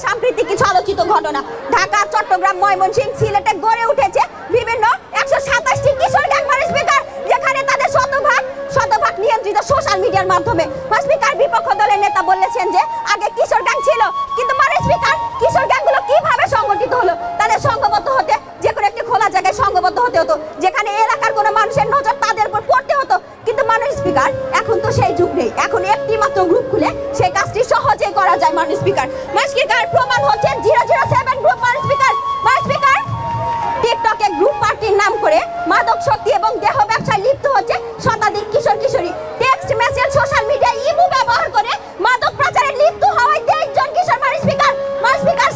সাম্প্রতিক কিছু আলোচিত ঘটনা, ঢাকা, চট্টগ্রাম, ময়মনসিংহ, সিলেটে গড়ে উঠেছে বিভিন্ন 127টি কিশোর গ্যাং মাননীয় স্পিকার, যেখানে তাদের শতভাগ নিয়ন্ত্রিত সোশ্যাল মিডিয়ার মাধ্যমে। মাননীয় স্পিকার, বিপক্ষ দলের নেতা বলেছেন যে আগে কিশোর গ্যাং ছিল, কিন্তু মাননীয় স্পিকার কিশোর গ্যাংগুলো কিভাবে সংগঠিত হলো? তাদের সংঘবদ্ধ হতে যে কোনো একটি খোলা জায়গায় সংঘবদ্ধ হতে হতো, যেখানে এলাকার কোনো মানুষের নজর তাদের উপর পড়তে হতো। কিন্তু মাননীয় স্পিকার, এখন তো সেই যুগ নেই। এখন একটি মাত্র গ্রুপ খুলে সেই কাজটি সহজেই করা যায় মাননীয় স্পিকার। প্রমাণ হচ্ছে 007 গ্রুপ মাননীয় স্পিকার। টিকটকে গ্রুপ পার্টির নাম করে মাদক শক্তি এবং দেহ ব্যবসায় লিপ্ত হচ্ছে শতাধিক কিশোরী। Text message, social media, imo ব্যবহার করে মাদক পাচারে লিপ্ত হওয়ায় 23 জন কিশোর মাননীয় স্পিকার।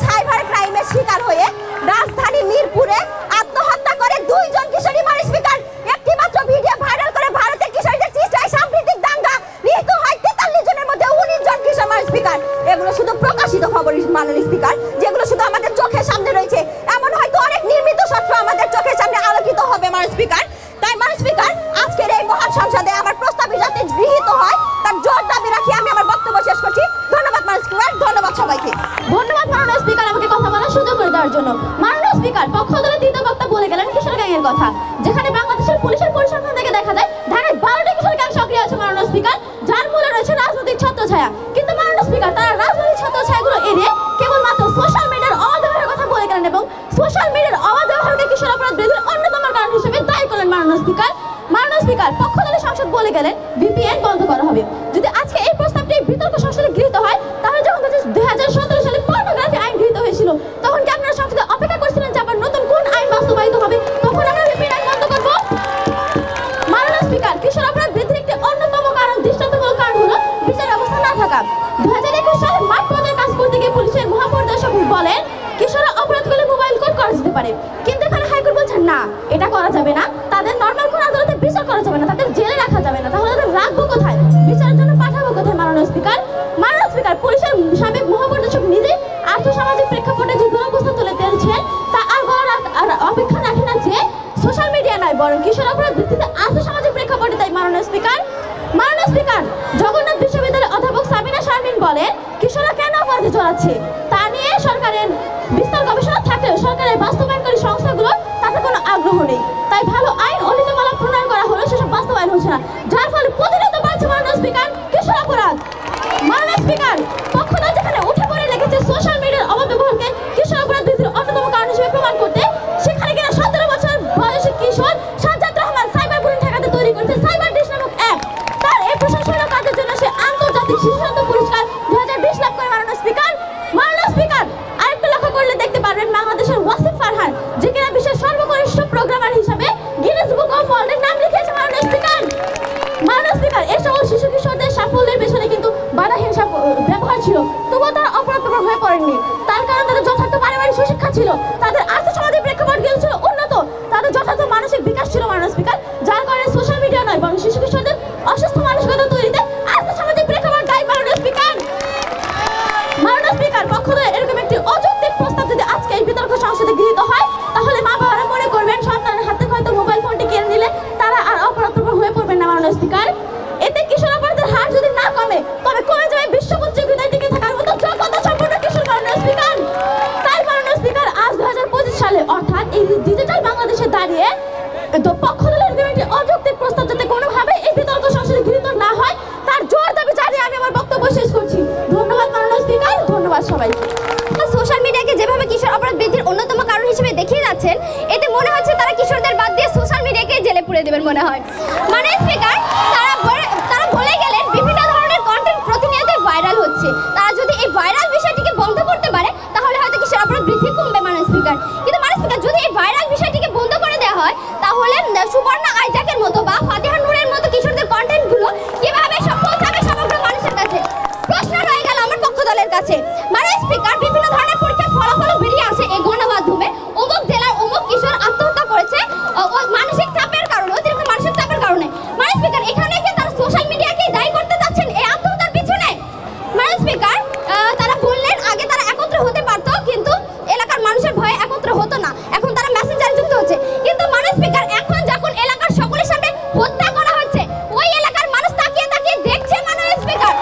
সাইবার ক্রাইমের শিকার হয়ে রাজধানী মিরপুরে আত্মহত্যা করে 2 জন কিশোরী মাননীয় স্পিকার। একটি মাত্র ভিডিও ভাইরাল করে ভারতের কিশোরীদের চেষ্টায় সাম্প্রতিক দাঙ্গা নিহত হয় 43 জনের মধ্যে 19 জন কিশোর মাননীয় স্পিকার। এগুলো শুধু প্রকাশিত খবর মাননীয় স্পিকার, যেগুলো শুধু আমাদের চোখের সামনে রয়েছে। এমন হয়তো অনেক নির্মিত সত্য আমাদের চোখের সামনে আলোকিত হবে মাননীয় স্পিকার। তাই মাননীয় স্পিকার, আজকের এই মহান সংসদে আমার প্রস্তাবে যাতে গৃহীত হয় তার জোর দাবি রাখি আমি আমার বক্তব্য শেষ করছি। ধন্যবাদ মাননীয় স্পিকার, ধন্যবাদ সবাইকে। ধন্যবাদ মাননীয় স্পিকার আমাকে কথা বলার সুযোগ করে দেওয়ার জন্য। মাননীয় স্পিকার, পক্ষ দলের তৃতীয় বক্তা বলে গেলেন কিশোর গ্যাংয়ের কথা, যেখানে বাংলাদেশের পুলিশের পরিসংখ্যান থেকে দেখা যায় ঢাকায় 12টি কিশোর গ্যাং সক্রিয় আছে মাননীয় স্পিকার, যার মূলে রয়েছে রাজনৈতিক ছত্রছায়া। কিন্তু মাননীয় স্পিকার, তারা রাজনৈতিক ছত্রছায়াগুলো এড়িয়ে কেবলমাত্র সোশ্যাল মিডিয়ার অবাধ ব্যবহারের কথা বলে গেলেন এবং সোশ্যাল মিডিয়ার অবাধ ব্যবহারকে কিশোর অপরাধ বৃদ্ধির অন্যতম কারণ হিসেবে দায়ী করলেন মাননীয় স্পিকার। পক্ষ দলের সংসদ বলে গেলেন ভিপিএন বন্ধ করা হবে। যদি আজকে এই প্রস্তাবটি বিতর্ক সংসদে গৃহীত হয়, তাহলে যখন 2017 সালে পর্নোগ্রাফি আইন গৃহীত হয়েছিল, তখন কি আপনারা সংসদে অপেক্ষা করছিলেন যে আবার নতুন কোন আইন বাস্তবায়িত হবে, তখন আমরা ভিপিএন আইন বন্ধ করব? মাননীয় স্পিকার, কিশোর অপরাধ বৃদ্ধির একটি অন্যতম কারণ, দৃষ্টান্তমূলক কারণ হলো বিচার ব্যবস্থা না থাকা। 2021 সালে মাঠ পর্যায়ে কাজ করতে গিয়ে পুলিশের মহাপরিদর্শক বলেন কিশোররা অপরাধ করলে মোবাইল কোড করা যেতে পারে, কিন্তু এখানে হাইকোর্ট বলছেন না, এটা করা যাবে না। তাদের নর্মাল কোন আদালতে বিচার করা যাবে না, তাদের জেলে রাখা যাবে না। তাহলে তাদের রাখবো কোথায়, বিচারের জন্য পাঠাবো কোথায়? মাননীয় স্পিকার, পুলিশের সাবেক মহাপরিদর্শক নিজে আর্থসামাজিক প্রেক্ষাপটে যে দুরবস্থা তুলে ধরেছেন তা আর অপেক্ষা রাখে না যে সোশ্যাল মিডিয়া নয়, বরং কিশোর অপরাধ বৃদ্ধিতে আর্থসামাজিক প্রেক্ষাপটে। তাই মাননীয় স্পিকার, জগন্নাথ বিশ্ববিদ্যালয়ের অধ্যাপক সাবিনা শারমিন বলেন কিশোররা কেন অপরাধে জড়াচ্ছে তা নিয়ে সরকারের বিস্তর গবেষণা থাকলেও সরকারের বাস্তবায়নকারী সংস্থাগুলো তাতে কোনো আগ্রহ নেই। তাই ভালো আইন ও নীতিমালা প্রণয়ন করা হলেও সেসব বাস্তবায়ন হচ্ছে না, যার ফলে প্রতিনিয়ত বাড়ছে মাননীয় স্পিকার কিশোর অপরাধ। মাননীয় স্পিকার, পক্ষ দল যেখানে উঠে পড়ে লেগেছে সোশ্যাল মিডিয়ার অবাধ ব্যবহারকে কিশোর অপরাধ বৃদ্ধির অন্যতম কারণ হিসেবে প্রমাণ করতে, সেখানে কিনা 17 বছর বয়সী কিশোর সাজ্জাদ রহমান সাইবার বুলিং ঠেকাতে তৈরি করেছে সাইবার ডিশ নামক অ্যাপ। তার এই প্রশংসনীয় কাজের জন্য সে আন্তর্জাতিক শিশু শান্ত পুরস্কার 2020 লাভ করে মাননীয় স্পিকার। আরেকটু লক্ষ্য করলে দেখতে পারবেন বাংলাদেশের ওয়াসিফ ফারহান, যে কিনা বিশ্বের সর্বকনিষ্ঠ প্রোগ্রামার হিসেবে গিনেস বুক অফ ওয়ার্ল্ডের নাম লিখিয়েছে মাননীয় স্পিকার। এই সকল শিশু কিশোরদের সাফল্যের পেছনে কিন্তু বাধাহীন ব্যবহার ছিল, তবুও তারা অপরাধপ্রবণ হয়ে পড়েননি। তার কারণ তাদের যথার্থ পারিবারিক সুশিক্ষা ছিল, তাদের আর্থসামাজিক প্রেক্ষাপটগুলো ছিল উন্নত, তাদের যথার্থ মানসিক বিকাশ ছিল মাননীয় স্পিকার, যার কারণে সোশ্যাল মিডিয়া নয় বরং শিশু কিশোরদের অসুস্থ মানসিকতা তৈরিতে আর্থসামাজিক প্রেক্ষাপট দায়ী মাননীয় স্পিকার। পক্ষ দলের এরকম একটি অযৌক্তিক প্রস্তাব যদি আজকে এই বিতর্ক সংসদে গৃহীত হয়, তাহলে মা বাবারা মনে করবেন সন্তানের হাতে হয়তো মোবাইল ফোনটি কেড়ে নিলে তারা আর অপরাধপ্রবণ হয়ে পড়বেন না মাননীয় স্পিকার। এতে কিশোর অপরাধের হার যদি না কমে, তবে কমে যাবে বিশ্ব প্রতিযোগিতায় টিকে থাকার মতো যোগ্যতা সম্পন্ন কিশোর মাননীয় স্পিকার। তাই মাননীয় স্পিকার, আজ 2025 সালে অর্থাৎ এই ডিজিটাল বাংলাদেশে দাঁড়িয়ে পক্ষ দলের এরকম একটি অযৌক্তিক প্রস্তাব যাতে কোনোভাবে এই বিতর্ক সংসদে গৃহীত না হয়, তার জোর দাবি জানিয়ে আমি আমার বক্তব্য শেষ করছি। ধন্যবাদ মাননীয় স্পিকার, ধন্যবাদ সবাইকে। সোশ্যাল মিডিয়াকে যেভাবে কিশোর অপরাধ বৃদ্ধির অন্যতম কারণ হিসেবে দেখিয়ে যাচ্ছেন, এতে মনে হচ্ছে তারা কিশোরদের বাদ দিয়ে সোশ্যাল মিডিয়াকে জেলে পুরে দেবেন মনে হয়। মাননীয় স্পিকার, তারা বলে গেলেন বিভিন্ন ধরনের কন্টেন্ট প্রতিনিয়ত ভাইরাল হচ্ছে, তারা যদি এই ভাইরাল বিষয়টিকে বন্ধ এখানে কি তারা সোশ্যাল মিডিয়াকে দায়ী করতে যাচ্ছেন এই আত্মহত্যার পিছনে? মাননীয় স্পিকার, তারা বললেন আগে তারা একত্র হতে পারতো, কিন্তু এলাকার মানুষের ভয়ে একত্র হতো না, এখন তারা মেসেঞ্জারে যুক্ত হচ্ছে। কিন্তু মাননীয় স্পিকার, এখন যখন এলাকার সকলের সামনে হত্যা করা হচ্ছে, ওই এলাকার মানুষ তাকিয়ে তাকিয়ে দেখছে। মাননীয় স্পিকার,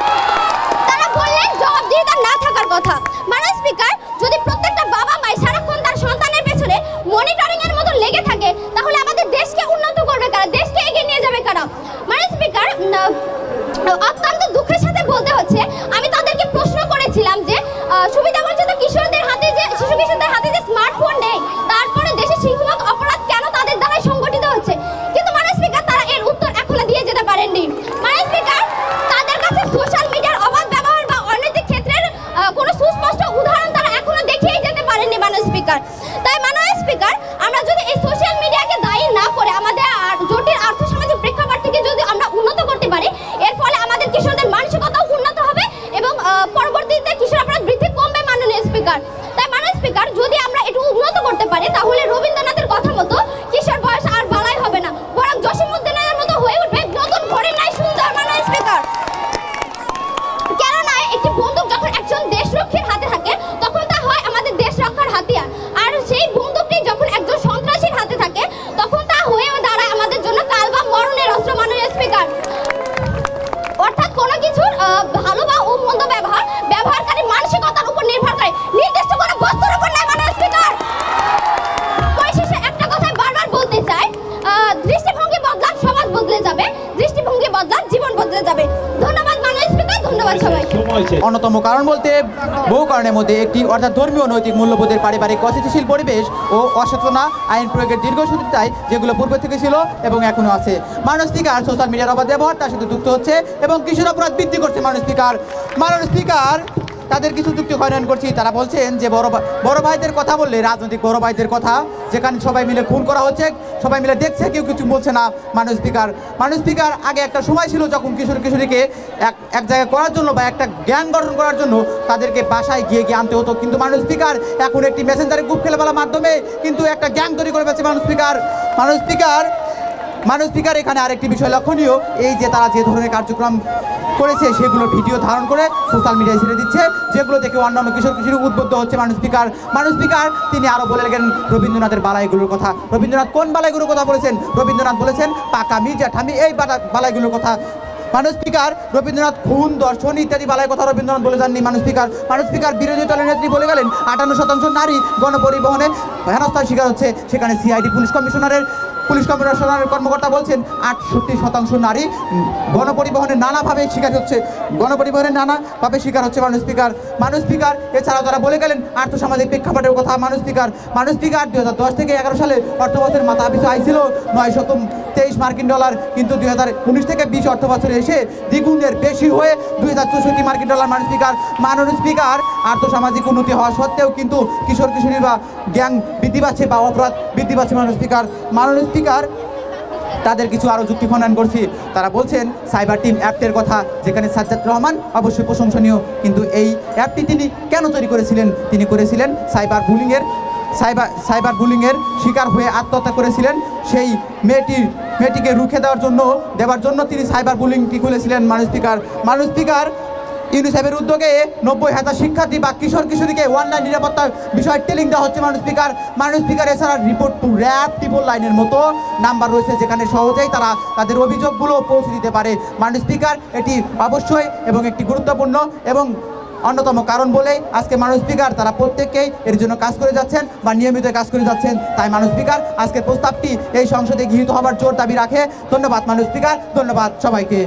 তারা বললেন জবাবদিহিতা না থাকার কথা। মাননীয় স্পিকার, যদি প্রত্যেকটা বাবা মাই সারাক্ষণ তার সন্তানের পেছনে মনিটরিং এর মতো লেগে থাকে, তাহলে আমাদের দেশকে উন্নত করবে কারা, দেশকে এগিয়ে নিয়ে যাবে কারা? মাননীয় স্পিকার, অত্যন্ত দুঃখের সাথে বলতে হচ্ছে, আমি তাদেরকে প্রশ্ন করেছিলাম যে সুবিধাবঞ্চিত কিশোরদের হাতে যে শিশু কিশোরদের হাতে যে স্মার্টফোন নেই, তারপরে দেশে সিংহভাগ অপরাধ কেন তাদের দ্বারাই সংগঠিত হচ্ছে? কিন্তু মাননীয় স্পিকার, তারা এর উত্তর এখনো দিয়ে যেতে পারেননি। মাননীয় স্পিকার, তাদের কাছে সোশ্যাল মিডিয়ার অবাধ ব্যবহার বা অনৈতিক ক্ষেত্রের কোনো সুস্পষ্ট উদাহরণ তারা এখনো দেখিয়ে যেতে পারেননি। মাননীয় স্পিকার, তাই মাননীয় স্পিকার, আমরা যদি এই সোশ্যাল মিডিয়াকে দায়ী না করে আমাদের জটিল আর্থসামাজিক প্রেক্ষাপট থেকে যদি আমরা উন্নত করতে পারি, এর ফলে আমাদের কিশোরদের মানসিকতাও উন্নত হবে এবং পরবর্তীতে কিশোর অপরাধ বৃদ্ধি কমবে। মাননীয় স্পিকার, তাই মাননীয় স্পিকার, যদি আমরা একটু উন্নত করতে পারি, তাহলে রবীন্দ্রনাথের কথা মতো কিশোর বয়স আর বালাই হবে না, বরং জসীমউদ্দীনের মতো হয়ে উঠবে নতুন ঘরে নাই সুন্দর। মাননীয় স্পিকার, কেননা একটি বন্দুক যখন একজন দেশরক্ষীর হাতে থাকে, তখন তা হয় আমাদের দেশ রক্ষার হাতিয়ার, আর সেই বন্দুকটি যখন একজন সন্ত্রাসীর হাতে থাকে, তখন তা হয়েও দাঁড়ায় আমাদের জন্য কাল বা মরণের অস্ত্র। মাননীয় স্পিকার, অর্থাৎ কোনো কিছুর ভালো বা মন্দ ব্যবহারকারী মানসিকতার উপর নির্ভর করে, নির্দিষ্ট কোনো বস্তুর উপর নয়। মাননীয় স্পিকার, পরিশেষে একটা কথাই বারবার বলতে চাই, দৃষ্টিভঙ্গি বদলান, সমাজ বদলে যাবে, দৃষ্টিভঙ্গি বদলান, জীবন বদলে যাবে। ধন্যবাদ মাননীয় স্পিকার, ধন্যবাদ সবাইকে। অন্যতম কারণ বলতে বহু কারণের মধ্যে একটি, অর্থাৎ ধর্মীয় নৈতিক মূল্যবোধের পারিবারিক অস্থিতিশীল পরিবেশ ও অসচেতনা আইন প্রয়োগের দীর্ঘসূত্রিতায়, যেগুলো পূর্ব থেকে ছিল এবং এখনো আছে। মাননীয় স্পিকার, সোশ্যাল মিডিয়ার অবাধ ব্যবহার তার সাথে যুক্ত হচ্ছে এবং কিশোর অপরাধ বৃদ্ধি করছে। মাননীয় স্পিকার, তাদের কিছু যুক্তি খনন করছি। তারা বলছেন যে বড় ভাইদের কথা বললে, রাজনৈতিক বড় ভাইদের কথা, যেখানে সবাই মিলে খুন করা হচ্ছে, সবাই মিলে দেখছে, কেউ কিছু বলছে না। মাননীয় স্পিকার, আগে একটা সময় ছিল যখন কিশোর কিশোরীকে এক জায়গায় করার জন্য বা একটা গ্যাং গঠন করার জন্য তাদেরকে বাসায় গিয়ে আনতে হতো, কিন্তু মাননীয় স্পিকার, এখন একটি মেসেঞ্জারে গ্রুপ খেলে ফেলার মাধ্যমে কিন্তু একটা গ্যাং তৈরি করে ফেলছে। মাননীয় স্পিকার, এখানে আরেকটি বিষয় লক্ষণীয়, এই যে তারা যে ধরনের কার্যক্রম করেছে সেগুলো ভিডিও ধারণ করে সোশ্যাল মিডিয়ায় ছেড়ে দিচ্ছে, যেগুলো থেকে অন্যান্য কিশোর কিশোরী উদ্বুদ্ধ হচ্ছে। মাননীয় স্পিকার, তিনি আরও বলে গেলেন রবীন্দ্রনাথের বালাইগুলোর কথা। রবীন্দ্রনাথ কোন বালাইগুলোর কথা বলেছেন? রবীন্দ্রনাথ বলেছেন পাকা মির্জা ঠামি, এই বালাইগুলোর কথা। মাননীয় স্পিকার, রবীন্দ্রনাথ খুন, দর্শন ইত্যাদি বালাই কথা রবীন্দ্রনাথ বলে যাননি। মাননীয় স্পিকার, বিরোধী দলের নেত্রী বলে গেলেন 58% নারী গণপরিবহনে হেনস্থার শিকার হচ্ছে। সেখানে সিআইডি পুলিশ কমিশনারের কর্মকর্তা বলছেন 68% নারী গণপরিবহনে নানাভাবে শিকার হচ্ছে, মাননীয় স্পিকার, এছাড়াও তারা বলে গেলেন আর্থসামাজিক প্রেক্ষাপটের কথা। মাননীয় স্পিকার, 2010 থেকে 11 সালে অর্থবছরের মাথা পিছু আয় ছিল $923 মার্কিন, কিন্তু 2019 থেকে 20 অর্থ বছরে এসে দ্বিগুণের বেশি হয়ে $2064 মার্কিন। মাননীয় স্পিকার, আর্থসামাজিক উন্নতি হওয়া সত্ত্বেও কিন্তু কিশোর কিশোরী বা গ্যাং বৃদ্ধি পাচ্ছে বা অপরাধ বৃদ্ধি পাচ্ছে। মাননীয় স্পিকার, তাদের কিছু আরও যুক্তি খনন করছি। তারা বলছেন সাইবার টিম অ্যাপটির কথা, যেখানে সাজ্জাদ রহমান অবশ্যই প্রশংসনীয়, কিন্তু এই অ্যাপটি তিনি কেন তৈরি করেছিলেন? তিনি করেছিলেন সাইবার বুলিংয়ের শিকার হয়ে আত্মহত্যা করেছিলেন সেই মেয়েটিকে রুখে দেওয়ার জন্য তিনি সাইবার বুলিংটি খুলেছিলেন। মাননীয় স্পিকার, ইউনিসেফের উদ্যোগে 90,000 শিক্ষার্থী বা কিশোর কিশোরীকে অনলাইন নিরাপত্তার বিষয়ে ট্রেনিং দেওয়া হচ্ছে। মাননীয় স্পিকার, এছাড়া রিপোর্ট টু র্যাব ট্রিপল লাইনের মতো নাম্বার রয়েছে, যেখানে সহজেই তারা তাদের অভিযোগগুলো পৌঁছে দিতে পারে। মাননীয় স্পিকার, এটি অবশ্যই এবং একটি গুরুত্বপূর্ণ এবং অন্যতম কারণ বলেই আজকে মাননীয় স্পিকার তারা প্রত্যেককেই এর জন্য কাজ করে যাচ্ছেন বা নিয়মিত কাজ করে যাচ্ছেন। তাই মাননীয় স্পিকার, আজকের প্রস্তাবটি এই সংসদে গৃহীত হবার জোর দাবি রাখে। ধন্যবাদ মাননীয় স্পিকার, ধন্যবাদ সবাইকে।